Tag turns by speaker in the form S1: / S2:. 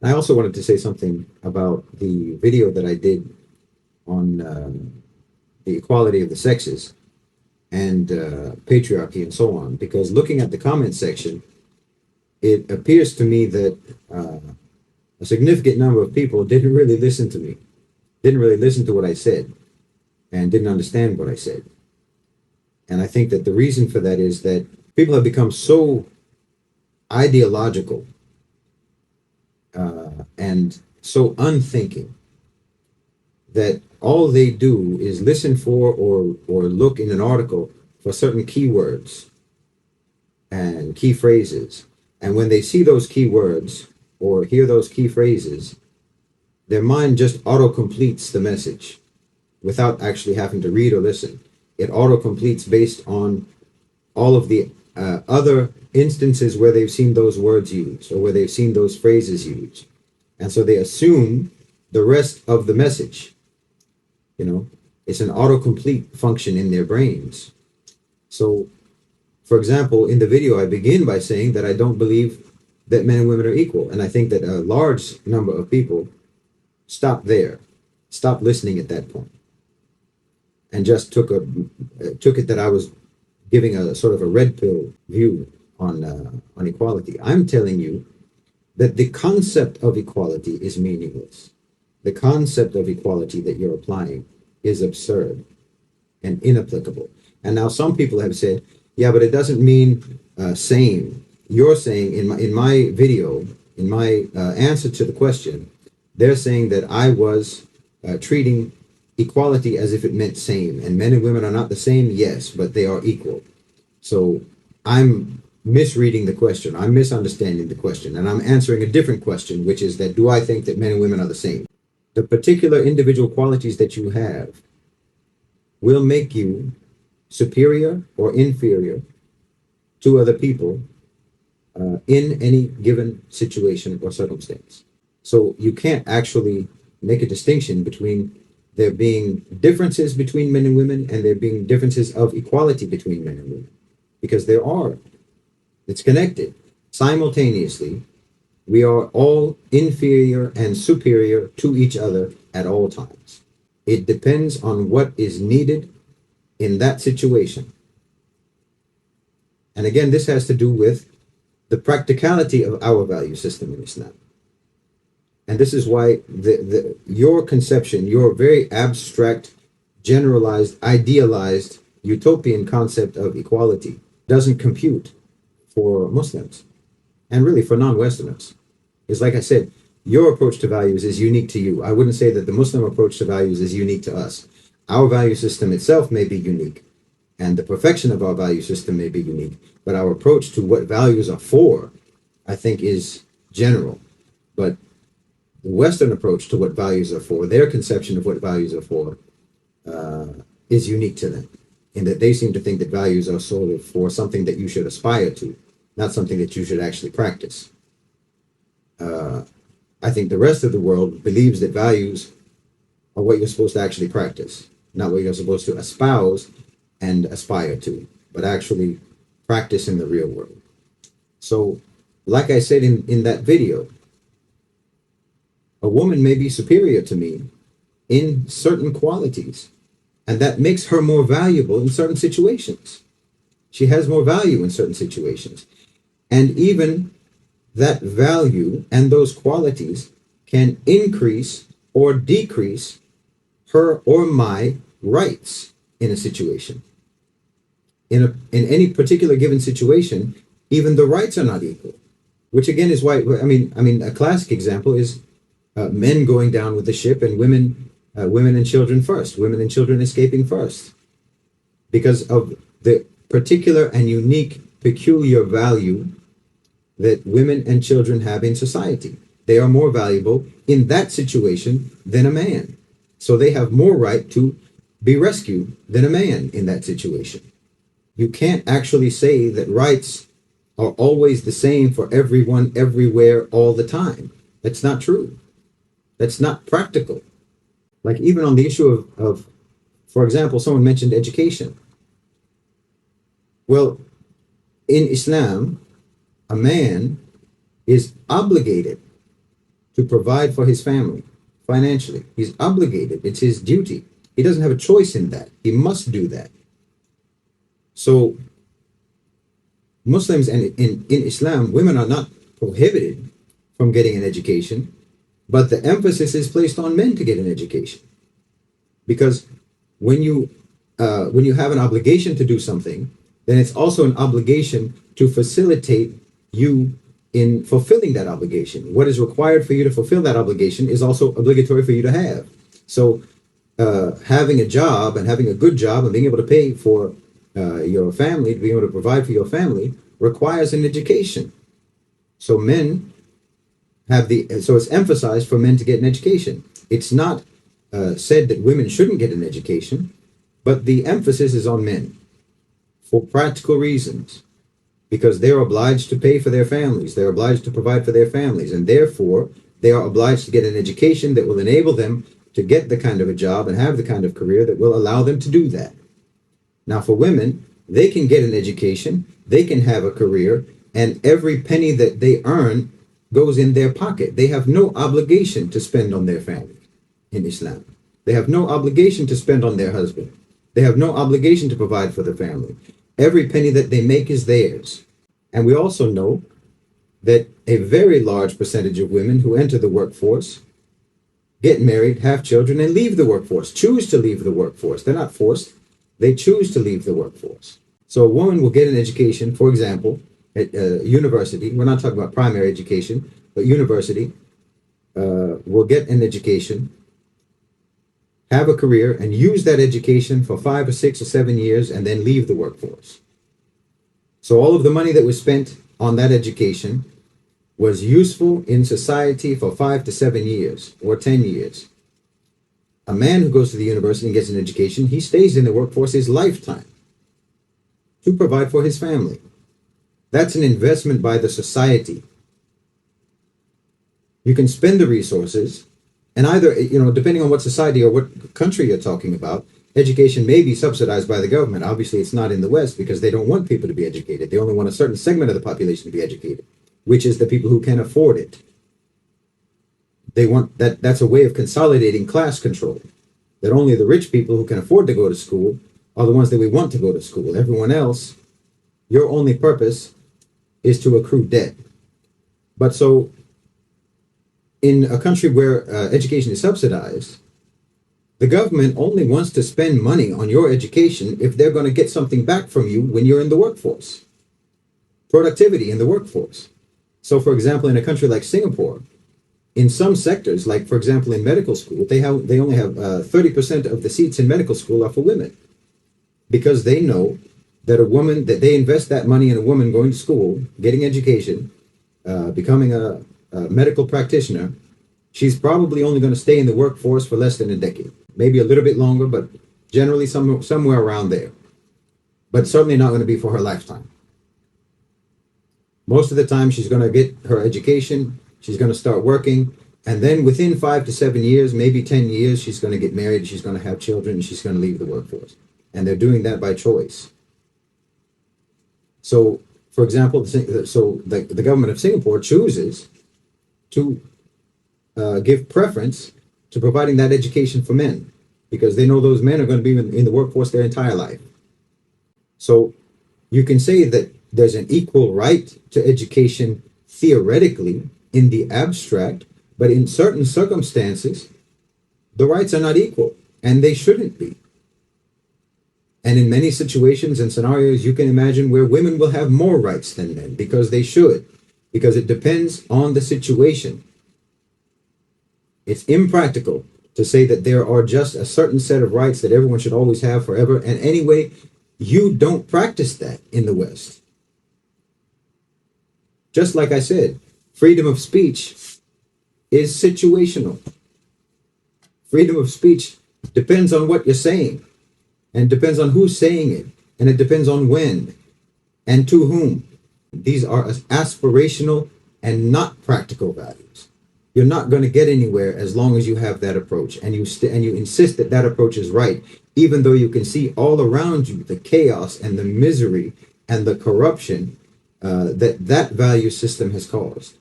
S1: I also wanted to say something about the video that I did on the equality of the sexes and patriarchy and so on, because looking at the comment section, it appears to me that a significant number of people didn't really listen to me, didn't really listen to what I said, and didn't understand what I said. And I think that the reason for that is that people have become so ideological and so unthinking that all they do is listen for or look in an article for certain keywords and key phrases. And when they see those keywords or hear those key phrases, their mind just auto completes the message without actually having to read or listen. It auto completes based on all of the other instances where they've seen those words used or where they've seen those phrases used. And so they assume the rest of the message. You know, it's an autocomplete function in their brains. So, for example, in the video, I begin by saying that I don't believe that men and women are equal. And I think that a large number of people stop there, stop listening at that point, and just took it that I was giving a sort of a red pill view on equality. I'm telling you that the concept of equality is meaningless. The concept of equality that you're applying is absurd and inapplicable. And now some people have said, yeah, but it doesn't mean same. You're saying in my video, in my answer to the question, they're saying that I was treating equality as if it meant same. And men and women are not the same, yes, but they are equal. So I'm misreading the question. I'm misunderstanding the question. And I'm answering a different question, which is that do I think that men and women are the same? The particular individual qualities that you have will make you superior or inferior to other people in any given situation or circumstance. So you can't actually make a distinction between there being differences between men and women and there being differences of equality between men and women, because there are. It's connected. Simultaneously, we are all inferior and superior to each other at all times. It depends on what is needed in that situation. And again, this has to do with the practicality of our value system in Islam. And this is why your conception, your very abstract, generalized, idealized, utopian concept of equality doesn't compute for Muslims and really for non-Westerners. It's like I said, your approach to values is unique to you. I wouldn't say that the Muslim approach to values is unique to us. Our value system itself may be unique, and the perfection of our value system may be unique, but our approach to what values are for, I think, is general. But the Western approach to what values are for, their conception of what values are for, is unique to them, in that they seem to think that values are sort of for something that you should aspire to, not something that you should actually practice. I think the rest of the world believes that values are what you're supposed to actually practice, not what you're supposed to espouse and aspire to, but actually practice in the real world. So, like I said in that video, a woman may be superior to me in certain qualities, and that makes her more valuable in certain situations. She has more value in certain situations. And even that value and those qualities can increase or decrease her or my rights in a situation. In any particular given situation, even the rights are not equal, which again is why, a classic example is men going down with the ship and women and children first, women and children escaping first, because of the particular and unique, peculiar value that women and children have in society. They are more valuable in that situation than a man. So they have more right to be rescued than a man in that situation. You can't actually say that rights are always the same for everyone, everywhere, all the time. That's not true. That's not practical. Like even on the issue of, for example, someone mentioned education. Well, in Islam, a man is obligated to provide for his family financially. He's obligated. It's his duty. He doesn't have a choice in that. He must do that. So Muslims and in Islam, women are not prohibited from getting an education, but the emphasis is placed on men to get an education. Because when you have an obligation to do something, then it's also an obligation to facilitate you in fulfilling that obligation. What is required for you to fulfill that obligation is also obligatory for you to have. So having a job and having a good job and being able to pay for your family, being able to provide for your family, requires an education. So men so it's emphasized for men to get an education. It's not said that women shouldn't get an education, but the emphasis is on men for practical reasons, because they're obliged to pay for their families. They're obliged to provide for their families, and therefore they are obliged to get an education that will enable them to get the kind of a job and have the kind of career that will allow them to do that. Now, for women, they can get an education, they can have a career, and every penny that they earn goes in their pocket. They have no obligation to spend on their family in Islam. They have no obligation to spend on their husband. They have no obligation to provide for the family. Every penny that they make is theirs. And we also know that a very large percentage of women who enter the workforce get married, have children, and leave the workforce, choose to leave the workforce. They're not forced. They choose to leave the workforce. So a woman will get an education, for example, at university. We're not talking about primary education, but university will get an education, have a career, and use that education for 5 or 6 or 7 years, and then leave the workforce. So all of the money that was spent on that education was useful in society for 5 to 7 years or 10 years. A man who goes to the university and gets an education, he stays in the workforce his lifetime to provide for his family. That's an investment by the society. You can spend the resources, and either, depending on what society or what country you're talking about, education may be subsidized by the government. Obviously, it's not in the West, because they don't want people to be educated. They only want a certain segment of the population to be educated, which is the people who can afford it. They want that's a way of consolidating class control, that only the rich people who can afford to go to school are the ones that we want to go to school. Everyone else, your only purpose is to accrue debt. But so in a country where education is subsidized, the government only wants to spend money on your education if they're going to get something back from you when you're in the workforce. Productivity in the workforce. So, for example, in a country like Singapore, in some sectors, like, for example, in medical school, they only have 30% of the seats in medical school are for women, because they know that that they invest that money in a woman going to school, getting education, becoming a medical practitioner. She's probably only going to stay in the workforce for less than a decade, maybe a little bit longer, but generally somewhere around there. But certainly not going to be for her lifetime. Most of the time, she's going to get her education, she's going to start working, and then within 5 to 7 years, maybe 10 years, she's going to get married, she's going to have children, and she's going to leave the workforce. And they're doing that by choice. So, for example, the government of Singapore chooses to give preference to providing that education for men, because they know those men are going to be in the workforce their entire life. So you can say that there's an equal right to education theoretically in the abstract, but in certain circumstances, the rights are not equal, and they shouldn't be. And in many situations and scenarios, you can imagine where women will have more rights than men, because they should, because it depends on the situation. It's impractical to say that there are just a certain set of rights that everyone should always have forever. And anyway, you don't practice that in the West. Just like I said, freedom of speech is situational. Freedom of speech depends on what you're saying, and depends on who's saying it, and it depends on when and to whom. These are aspirational and not practical values. You're not going to get anywhere as long as you have that approach, and you insist that that approach is right, even though you can see all around you the chaos and the misery and the corruption that value system has caused.